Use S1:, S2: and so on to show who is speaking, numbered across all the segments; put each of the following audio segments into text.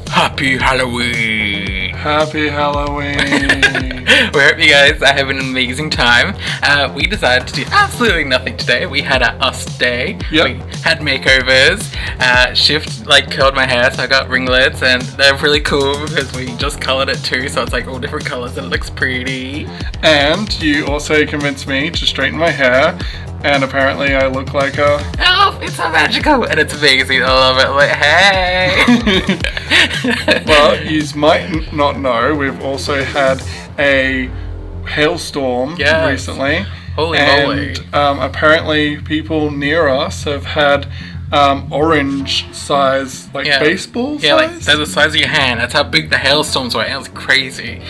S1: Happy Halloween!
S2: Happy Halloween!
S1: We hope you guys are having an amazing time. We decided to do absolutely nothing today. We had our us day.
S2: Yep.
S1: We had makeovers. Shift curled my hair, so I got ringlets, and they're really cool because we just colored it too, so it's like all different colors and it looks pretty.
S2: And you also convinced me to straighten my hair, and apparently I look like a...
S1: Oh, it's so magical, and it's amazing. I love it. Like, hey.
S2: Well, you might not know, we've also had a hailstorm recently.
S1: Holy moly.
S2: And apparently people near us have had orange size, baseball size?
S1: Yeah, they're the size of your hand. That's how big the hailstorms were. It was crazy.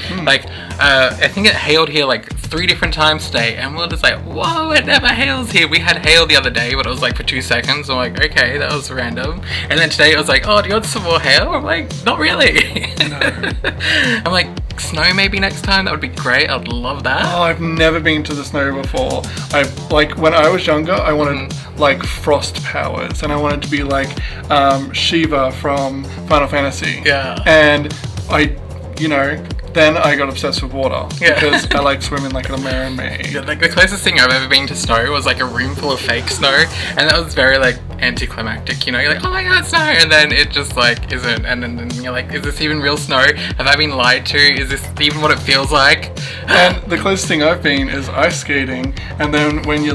S1: I think it hailed here 3 different times today, and we're just like, whoa, it never hails here. We had hail the other day, but it was for 2 seconds. I'm like, okay, that was random. And then today it was like, oh, do you want some more hail? I'm like, not really.
S2: No.
S1: I'm like, snow maybe next time. That would be great. I'd love that.
S2: Oh, I've never been to the snow before. When I was younger, I wanted frost powers, and I wanted to be like Shiva from Final Fantasy.
S1: Yeah.
S2: And then I got obsessed with water because I like swimming like a mermaid.
S1: Yeah, the closest thing I've ever been to snow was a room full of fake snow, and that was very anticlimactic. You're like, oh my god, snow, and then it just isn't, and then you're like, is this even real snow? Have I been lied to? Is this even what it feels like?
S2: And the closest thing I've been is ice skating, and then when you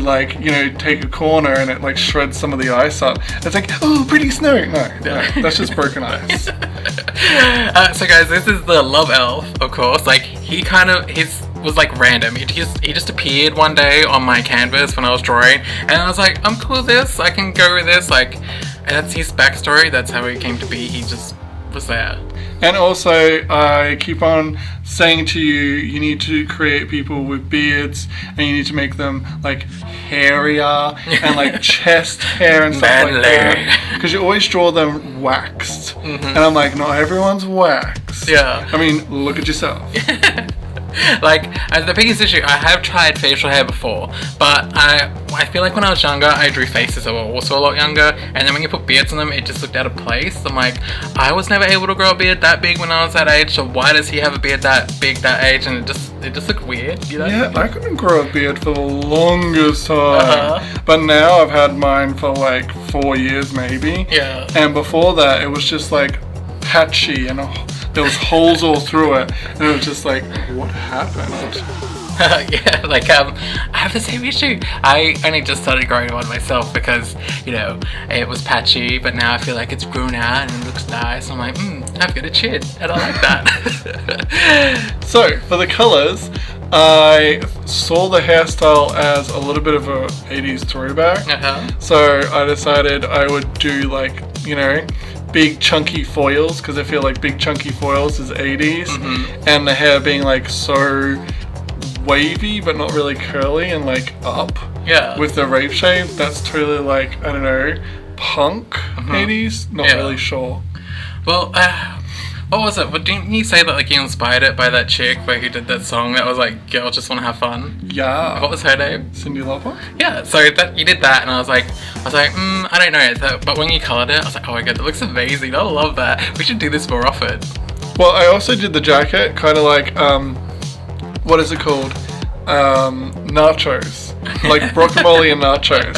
S2: take a corner and it shreds some of the ice up, it's like, oh, pretty snow. No, that's just broken ice.
S1: So guys, this is the love elf, of course. His was random. He just appeared one day on my canvas when I was drawing, and I was like, I'm cool with this. I can go with this. And that's his backstory. That's how he came to be. He just was there.
S2: And also, I keep on saying to you, you need to create people with beards, and you need to make them hairier and chest hair and stuff like that. Because you always draw them waxed, and I'm like, not everyone's waxed.
S1: Yeah.
S2: I mean, look at yourself.
S1: The biggest issue, I have tried facial hair before, but I feel like when I was younger, I drew faces that were also a lot younger, and then when you put beards on them, it just looked out of place. I'm like, I was never able to grow a beard that big when I was that age, so why does he have a beard that big that age? And it just looked weird, you know?
S2: Yeah, I couldn't grow a beard for the longest time, but now I've had mine for 4 years maybe.
S1: Yeah.
S2: And before that, it was just patchy and there was holes all through it, and it was just what happened?
S1: Yeah, I have the same issue. I only just started growing one myself because, it was patchy, but now I feel like it's grown out and it looks nice. I'm like, I've got a chin, and I like that.
S2: So, for the colours, I saw the hairstyle as a little bit of a 80s throwback. So I decided I would do big chunky foils, because I feel like big chunky foils is 80s, and the hair being so wavy but not really curly and up with the rave shave. That's totally I don't know, punk 80s. Not really sure.
S1: Well, what was it? But didn't you say that you inspired it by that chick who did that song that was girls just want to have fun?
S2: Yeah.
S1: What was her name?
S2: Cyndi Lauper?
S1: Yeah, so you did that, and I was like, I don't know. But when you coloured it, I was like, oh my god, that looks amazing. I love that. We should do this more often.
S2: Well, I also did the jacket kind of what is it called? Nachos. Guacamole and nachos.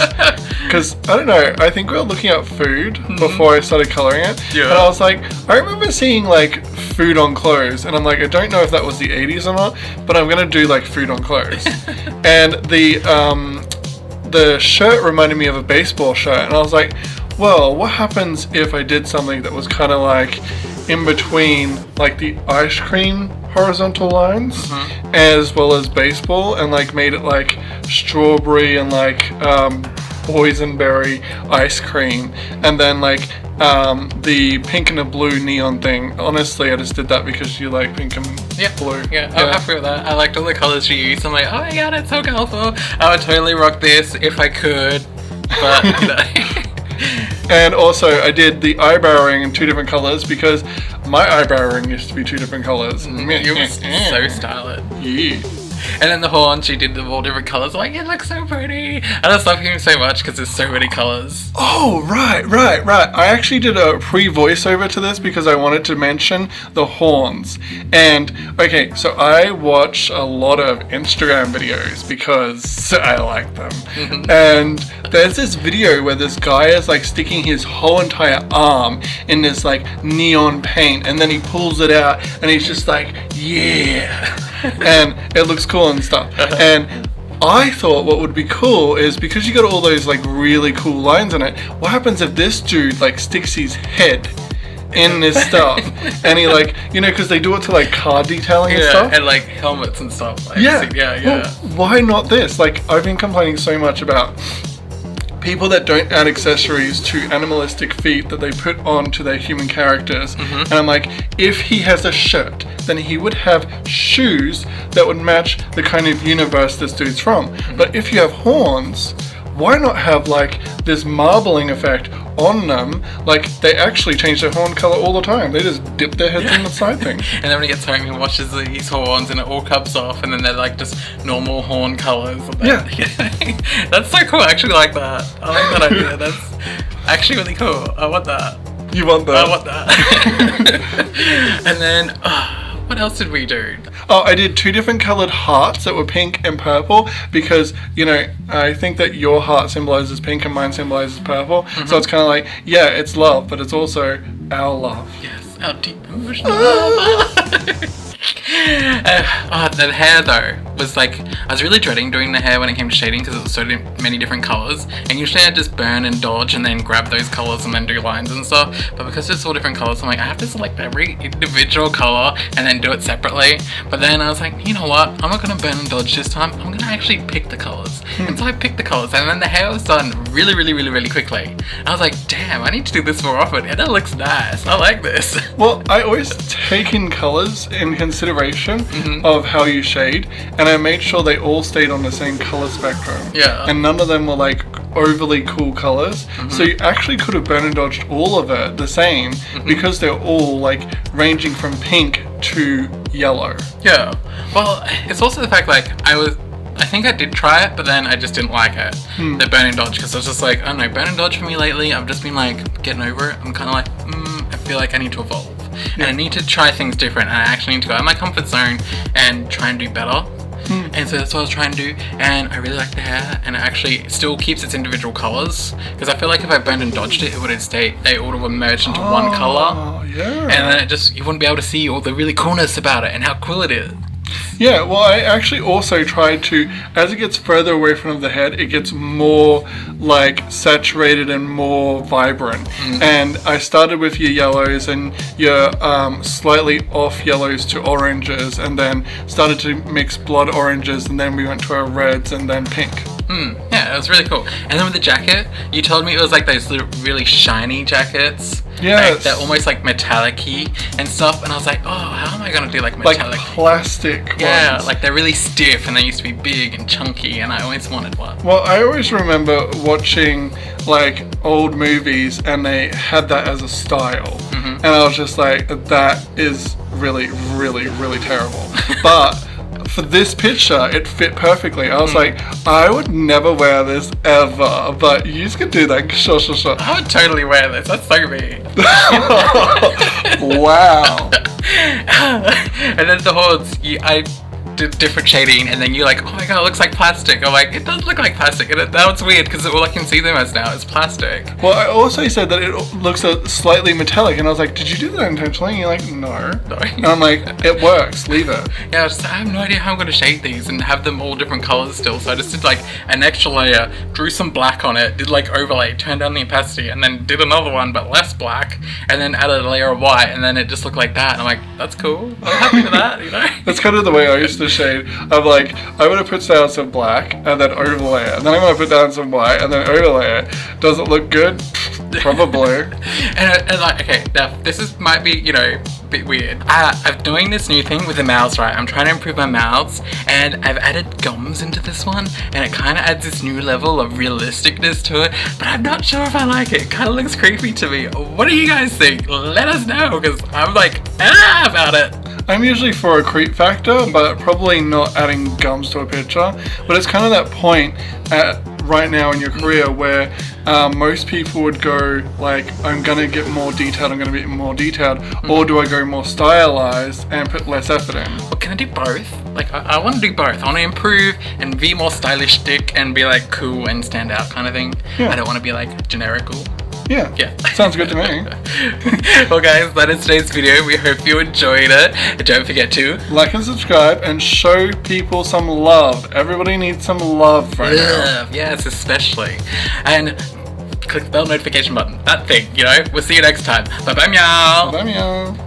S2: Because, I don't know, I think we were looking at food before I started colouring it. Yeah. And I was like, I remember seeing food on clothes, and I'm like, I don't know if that was the 80s or not, but I'm going to do food on clothes. And the shirt reminded me of a baseball shirt, and I was like, well, what happens if I did something that was kind of in between the ice cream horizontal lines as well as baseball, and made it strawberry and boysenberry ice cream, and then the pink and the blue neon thing. Honestly, I just did that because you like pink and blue.
S1: Yeah, I'm happy with that. I liked all the colours you used. I'm like, oh my god, it's so colourful. I would totally rock this if I could, but
S2: And also, I did the eyebrow ring in 2 different colors because my eyebrow ring used to be 2 different colors.
S1: You were so stylish.
S2: Yeah.
S1: And then the horn, she did them all different colors. Like, it looks so pretty. I just love him so much because there's so many colors.
S2: Oh, right. I actually did a pre-voiceover to this because I wanted to mention the horns. And, okay, so I watch a lot of Instagram videos because I like them. And there's this video where this guy is, like, sticking his whole entire arm in this, like, neon paint. And then he pulls it out and he's just like, yeah. And it looks cool and stuff. And I thought what would be cool is because you got all those like really cool lines in it, what happens if this dude like sticks his head in this stuff and he like, you know, because they do it to like car detailing and stuff.
S1: And like helmets and stuff. Like,
S2: yeah.
S1: Well,
S2: why not this? Like, I've been complaining so much about people that don't add accessories to animalistic feet that they put onto their human characters. And I'm like, if he has a shirt, then he would have shoes that would match the kind of universe this dude's from. But if you have horns, why not have like this marbling effect on them? Like, they actually change their horn color all the time. They just dip their heads in the side thing.
S1: And then when he gets home, he washes these horns and it all comes off, and then they're like just normal horn colors.
S2: Yeah.
S1: That's so cool. I actually like that. I like that idea. That's actually really cool. I want that.
S2: You want that?
S1: I want that. And then, what else did we do?
S2: Oh, I did 2 different colored hearts that were pink and purple because, you know, I think that your heart symbolizes pink and mine symbolizes purple. So it's kind of like, yeah, it's love, but it's also our love.
S1: Yes, our deep emotional love. The hair though was like, I was really dreading doing the hair when it came to shading because it was so many different colors, and usually I just burn and dodge and then grab those colors and then do lines and stuff, but because it's all different colors, I'm like, I have to select every individual color and then do it separately. But then I was like, you know what, I'm not gonna burn and dodge this time, I'm gonna actually pick the colors. And so I picked the colors, and then the hair was done really quickly. And I was like, damn, I need to do this more often, and it looks nice. I like this.
S2: Well, I always take in colors in consideration of how you shade, and I made sure they all stayed on the same color spectrum.
S1: Yeah.
S2: And none of them were like overly cool colors. So you actually could have burn and dodged all of it the same because they're all like ranging from pink to yellow.
S1: Yeah. Well, it's also the fact like I think I did try it, but then I just didn't like it. The burn and dodge, because I was just like, I don't know, burn and dodge for me lately, I've just been like getting over it. I'm kind of like, I feel like I need to evolve. And I need to try things different, and I actually need to go out of my comfort zone and try and do better. And so that's what I was trying to do, and I really like the hair, and it actually still keeps its individual colors, because I feel like if I burned and dodged it, it would have stayed, they all would have merged into one color.
S2: Yeah.
S1: And then it just, you wouldn't be able to see all the really coolness about it and how cool it is.
S2: Yeah, well, I actually also tried to, as it gets further away from the head, it gets more like saturated and more vibrant. And I started with your yellows and your slightly off yellows to oranges, and then started to mix blood oranges, and then we went to our reds and then pink.
S1: Yeah, it was really cool. And then with the jacket, you told me it was like those little really shiny jackets.
S2: Yes.
S1: Like, they're almost like metallic-y and stuff, and I was like, oh, how am I gonna do like metallic?
S2: Like plastic
S1: Yeah,
S2: ones.
S1: like they're really stiff, and they used to be big and chunky, and I always wanted one.
S2: Well, I always remember watching like old movies, and they had that as a style, and I was just like, that is really terrible. But for this picture, it fit perfectly. I was like, I would never wear this ever, but you could do that. Sure.
S1: I would totally wear this. That's so me.
S2: Wow.
S1: And then the horns, I did different shading, and then you're like, oh my god, it looks like plastic. I'm like, it does look like plastic, and that was weird because all I can see them as now is plastic.
S2: Well, I also said that it looks slightly metallic, and I was like, did you do that intentionally? And you're like, no. And I'm like, it works, leave it.
S1: Yeah, I have no idea how I'm going to shade these and have them all different colors still, so I just did like an extra layer, drew some black on it, did like overlay, turned down the opacity, and then did another one but less black, and then added a layer of white, and then it just looked like that, and I'm like, that's cool, I'm happy with that, you know?
S2: That's kind of the way I used to shade. I'm like, I'm going to put down some black and then overlay it, and then I'm going to put down some white and then overlay it. Does it look good? Probably.
S1: and like, okay, now this might be, you know, bit weird. I'm doing this new thing with the mouths, right? I'm trying to improve my mouths, and I've added gums into this one, and it kind of adds this new level of realisticness to it, but I'm not sure if I like it. It kind of looks creepy to me. What do you guys think? Let us know, because I'm like, about it.
S2: I'm usually for a creep factor, but probably not adding gums to a picture. But it's kind of that point right now in your career where most people would go like, I'm gonna get more detailed, I'm gonna be more detailed, or do I go more stylized and put less effort in?
S1: Well, can I do both? Like, I want to do both. I want to improve and be more stylistic and be like cool and stand out kind of thing.
S2: Yeah.
S1: I don't want to be like generical.
S2: Yeah. Sounds good to me.
S1: Well, guys, that is today's video. We hope you enjoyed it. And don't forget to
S2: like and subscribe and show people some love. Everybody needs some love right now.
S1: Yes, especially. And click the bell notification button. That thing, you know. We'll see you next time. Bye bye, meow.
S2: Bye, meow.